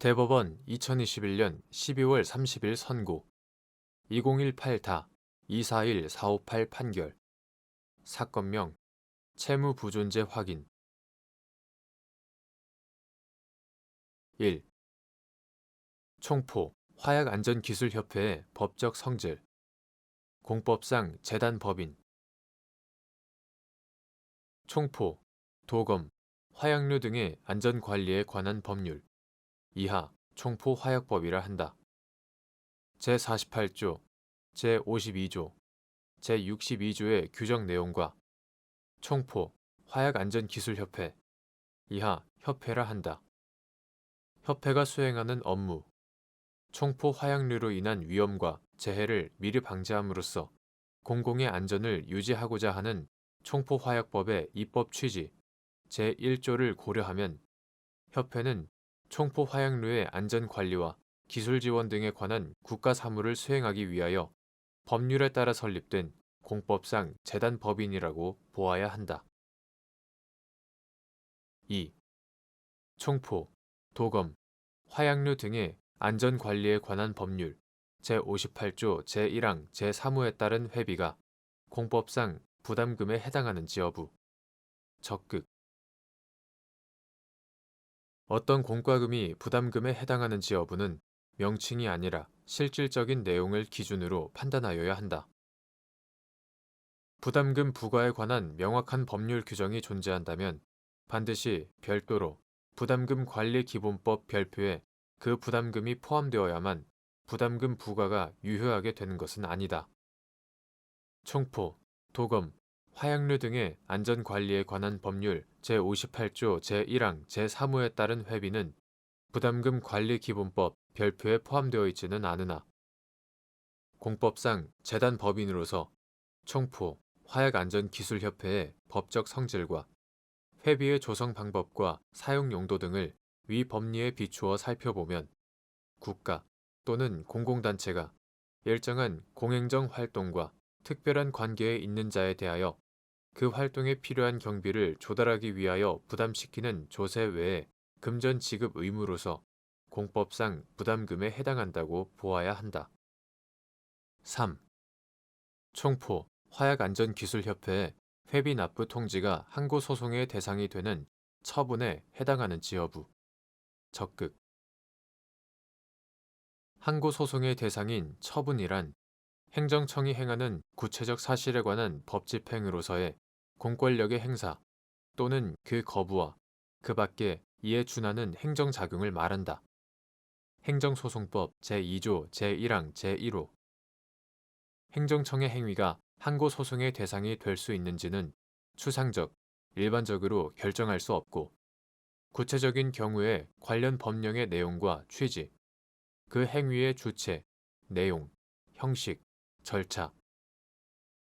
대법원 2021년 12월 30일 선고 2018-241458 판결 사건명 채무부존재 확인 1. 총포 화약안전기술협회의 법적 성질 공법상 재단법인 총포, 도검, 화약류 등의 안전관리에 관한 법률 이하 총포화약법이라 한다. 제48조, 제52조, 제62조의 규정 내용과 총포, 화약안전기술협회, 이하 협회라 한다. 협회가 수행하는 업무, 총포 화약류로 인한 위험과 재해를 미리 방지함으로써 공공의 안전을 유지하고자 하는 총포화약법의 입법 취지, 제1조를 고려하면 협회는 총포 화약류의 안전관리와 기술 지원 등에 관한 국가 사무를 수행하기 위하여 법률에 따라 설립된 공법상 재단법인이라고 보아야 한다. 2. 총포, 도검, 화약류 등의 안전관리에 관한 법률 제58조 제1항 제3호에 따른 회비가 공법상 부담금에 해당하는지 여부. 적극 어떤 공과금이 부담금에 해당하는지 여부는 명칭이 아니라 실질적인 내용을 기준으로 판단하여야 한다. 부담금 부과에 관한 명확한 법률 규정이 존재한다면 반드시 별도로 부담금 관리 기본법 별표에 그 부담금이 포함되어야만 부담금 부과가 유효하게 되는 것은 아니다. 총포, 도검, 화약류 등의 안전관리에 관한 법률 제58조 제1항 제3호에 따른 회비는 부담금 관리 기본법 별표에 포함되어 있지는 않으나 공법상 재단 법인으로서 총포, 화약안전기술협회의 법적 성질과 회비의 조성 방법과 사용 용도 등을 위 법리에 비추어 살펴보면 국가 또는 공공단체가 일정한 공행정 활동과 특별한 관계에 있는 자에 대하여 그 활동에 필요한 경비를 조달하기 위하여 부담시키는 조세 외에 금전 지급 의무로서 공법상 부담금에 해당한다고 보아야 한다. 3. 총포 화약안전기술협회의 회비 납부 통지가 항고소송의 대상이 되는 처분에 해당하는지 여부. 적극 항고소송의 대상인 처분이란 행정청이 행하는 구체적 사실에 관한 법 집행으로서의 공권력의 행사 또는 그 거부와 그 밖에 이에 준하는 행정작용을 말한다. 행정소송법 제2조 제1항 제1호 행정청의 행위가 항고소송의 대상이 될 수 있는지는 추상적, 일반적으로 결정할 수 없고 구체적인 경우에 관련 법령의 내용과 취지, 그 행위의 주체, 내용, 형식, 절차,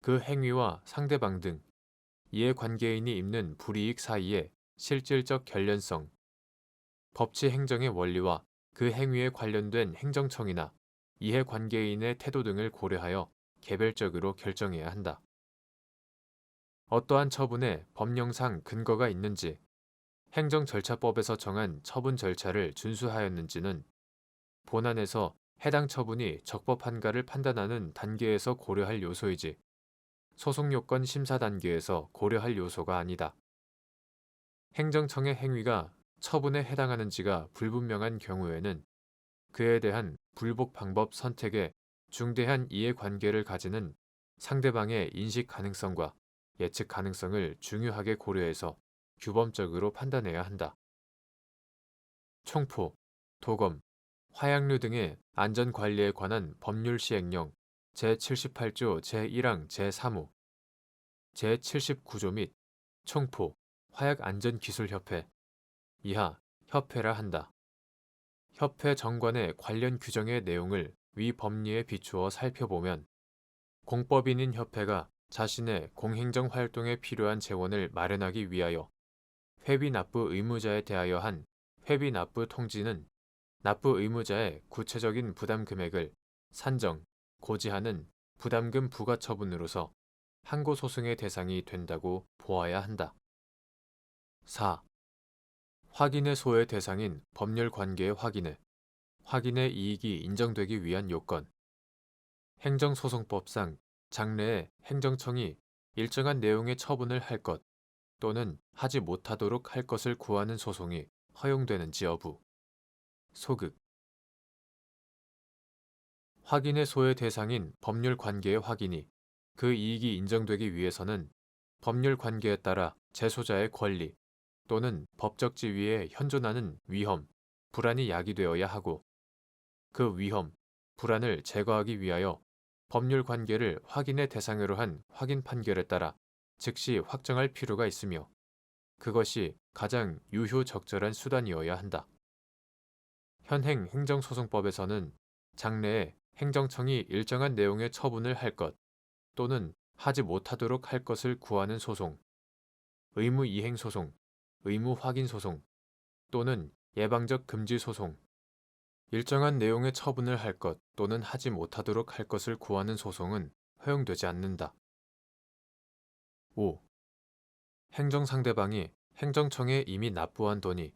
그 행위와 상대방 등 이해관계인이 입는 불이익 사이의 실질적 결련성, 법치 행정의 원리와 그 행위에 관련된 행정청이나 이해관계인의 태도 등을 고려하여 개별적으로 결정해야 한다. 어떠한 처분에 법령상 근거가 있는지, 행정절차법에서 정한 처분 절차를 준수하였는지는 본안에서 해당 처분이 적법한가를 판단하는 단계에서 고려할 요소이지 소송요건 심사 단계에서 고려할 요소가 아니다. 행정청의 행위가 처분에 해당하는지가 불분명한 경우에는 그에 대한 불복 방법 선택에 중대한 이해관계를 가지는 상대방의 인식 가능성과 예측 가능성을 중요하게 고려해서 규범적으로 판단해야 한다. 총포, 도검, 화약류 등의 안전관리에 관한 법률 시행령 제78조 제1항 제3호, 제79조 및 총포, 화약안전기술협회, 이하 협회라 한다. 협회 정관의 관련 규정의 내용을 위 법리에 비추어 살펴보면 공법인인 협회가 자신의 공행정 활동에 필요한 재원을 마련하기 위하여 회비 납부 의무자에 대하여 한 회비 납부 통지는 납부 의무자의 구체적인 부담 금액을 산정, 고지하는 부담금 부과 처분으로서 항고소송의 대상이 된다고 보아야 한다. 4. 확인의 소의 대상인 법률 관계의 확인의 이익이 인정되기 위한 요건. 행정소송법상 장래에 행정청이 일정한 내용의 처분을 할 것 또는 하지 못하도록 할 것을 구하는 소송이 허용되는지 여부. 소극. 확인의 소의 대상인 법률 관계의 확인이 그 이익이 인정되기 위해서는 법률 관계에 따라 재소자의 권리 또는 법적 지위에 현존하는 위험, 불안이 야기되어야 하고 그 위험, 불안을 제거하기 위하여 법률 관계를 확인의 대상으로 한 확인 판결에 따라 즉시 확정할 필요가 있으며 그것이 가장 유효적절한 수단이어야 한다. 현행 행정소송법에서는 장래에 행정청이 일정한 내용의 처분을 할 것 또는 하지 못하도록 할 것을 구하는 소송, 의무 이행 소송, 의무 확인 소송 또는 예방적 금지 소송, 일정한 내용의 처분을 할 것 또는 하지 못하도록 할 것을 구하는 소송은 허용되지 않는다. 5. 행정상대방이 행정청에 이미 납부한 돈이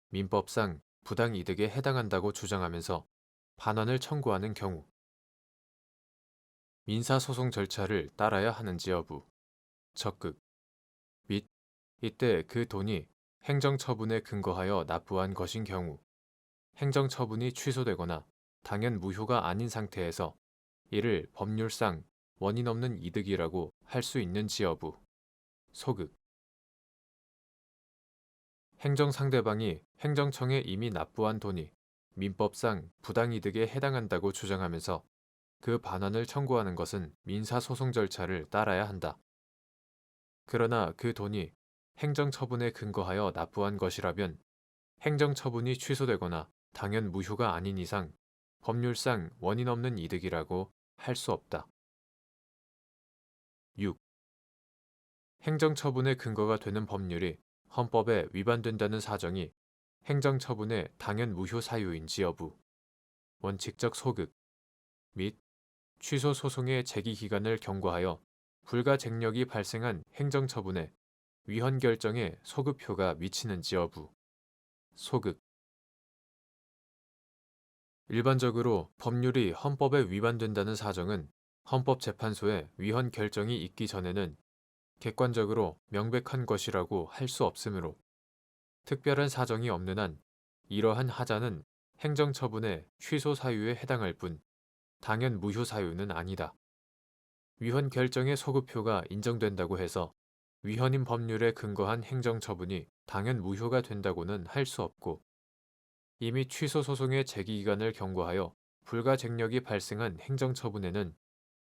민법상 부당이득에 해당한다고 주장하면서 반환을 청구하는 경우 민사소송 절차를 따라야 하는지 여부, 적극 및 이때 그 돈이 행정처분에 근거하여 납부한 것인 경우 행정처분이 취소되거나 당연 무효가 아닌 상태에서 이를 법률상 원인 없는 이득이라고 할 수 있는지 여부, 소극 행정상대방이 행정청에 이미 납부한 돈이 민법상 부당이득에 해당한다고 주장하면서 그 반환을 청구하는 것은 민사소송 절차를 따라야 한다. 그러나 그 돈이 행정처분에 근거하여 납부한 것이라면 행정처분이 취소되거나 당연 무효가 아닌 이상 법률상 원인 없는 이득이라고 할 수 없다. 6. 행정처분의 근거가 되는 법률이 헌법에 위반된다는 사정이 행정처분의 당연 무효 사유인지 여부, 원칙적 소극 및 취소 소송의 제기 기간을 경고하여 불가쟁력이 발생한 행정처분에 위헌 결정에 소급효가 미치는지 여부, 소극 일반적으로 법률이 헌법에 위반된다는 사정은 헌법재판소에 위헌 결정이 있기 전에는 객관적으로 명백한 것이라고 할 수 없으므로 특별한 사정이 없는 한 이러한 하자는 행정처분의 취소 사유에 해당할 뿐 당연 무효 사유는 아니다. 위헌 결정의 소급효가 인정된다고 해서 위헌인 법률에 근거한 행정처분이 당연 무효가 된다고는 할 수 없고 이미 취소 소송의 제기기간을 경고하여 불가쟁력이 발생한 행정처분에는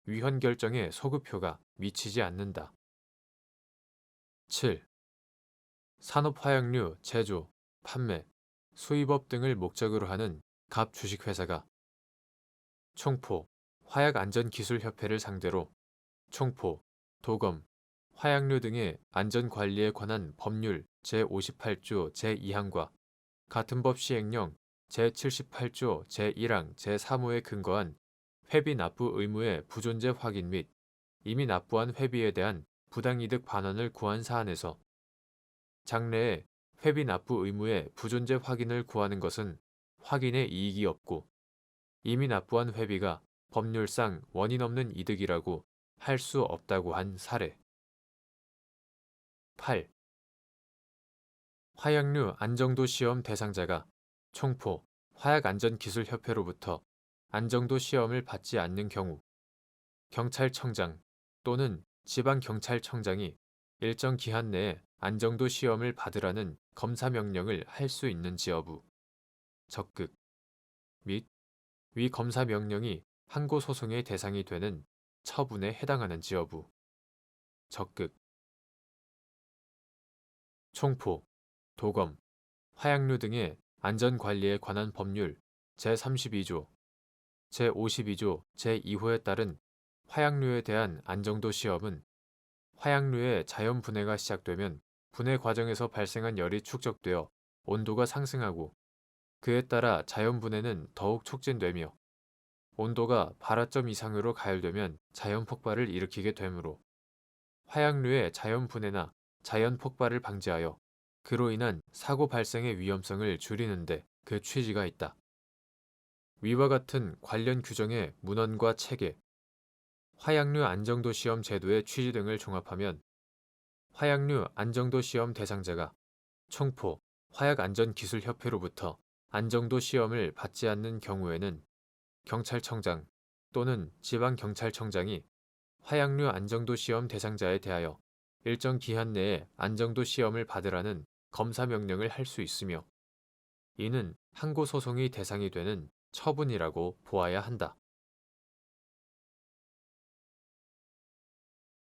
위헌 결정의 소급효가 미치지 않는다. 7. 산업화약류 제조, 판매, 수입업 등을 목적으로 하는 갑 주식회사가 총포, 화약안전기술협회를 상대로 총포, 도검, 화약류 등의 안전관리에 관한 법률 제58조 제2항과 같은 법 시행령 제78조 제1항 제3호에 근거한 회비 납부 의무의 부존재 확인 및 이미 납부한 회비에 대한 부당이득 반환을 구한 사안에서 장래에 회비 납부 의무의 부존재 확인을 구하는 것은 확인에 이익이 없고 이미 납부한 회비가 법률상 원인 없는 이득이라고 할 수 없다고 한 사례. 8. 화약류 안정도 시험 대상자가 총포 화약안전기술협회로부터 안정도 시험을 받지 않는 경우 경찰청장 또는 지방경찰청장이 일정 기한 내에 안정도 시험을 받으라는 검사 명령을 할 수 있는지 여부, 적극 및 위 검사 명령이 항고 소송의 대상이 되는 처분에 해당하는지 여부, 적극 총포, 도검, 화약류 등의 안전관리에 관한 법률 제32조, 제52조 제2호에 따른 화약류에 대한 안정도 시험은 화약류의 자연 분해가 시작되면 분해 과정에서 발생한 열이 축적되어 온도가 상승하고 그에 따라 자연 분해는 더욱 촉진되며 온도가 발화점 이상으로 가열되면 자연 폭발을 일으키게 되므로 화약류의 자연 분해나 자연 폭발을 방지하여 그로 인한 사고 발생의 위험성을 줄이는데 그 취지가 있다. 위와 같은 관련 규정의 문헌과 체계, 화약류 안정도 시험 제도의 취지 등을 종합하면 화약류 안정도 시험 대상자가 총포 화약안전기술협회로부터 안정도 시험을 받지 않는 경우에는 경찰청장 또는 지방경찰청장이 화약류 안정도 시험 대상자에 대하여 일정 기한 내에 안정도 시험을 받으라는 검사 명령을 할 수 있으며 이는 항고 소송의 대상이 되는 처분이라고 보아야 한다.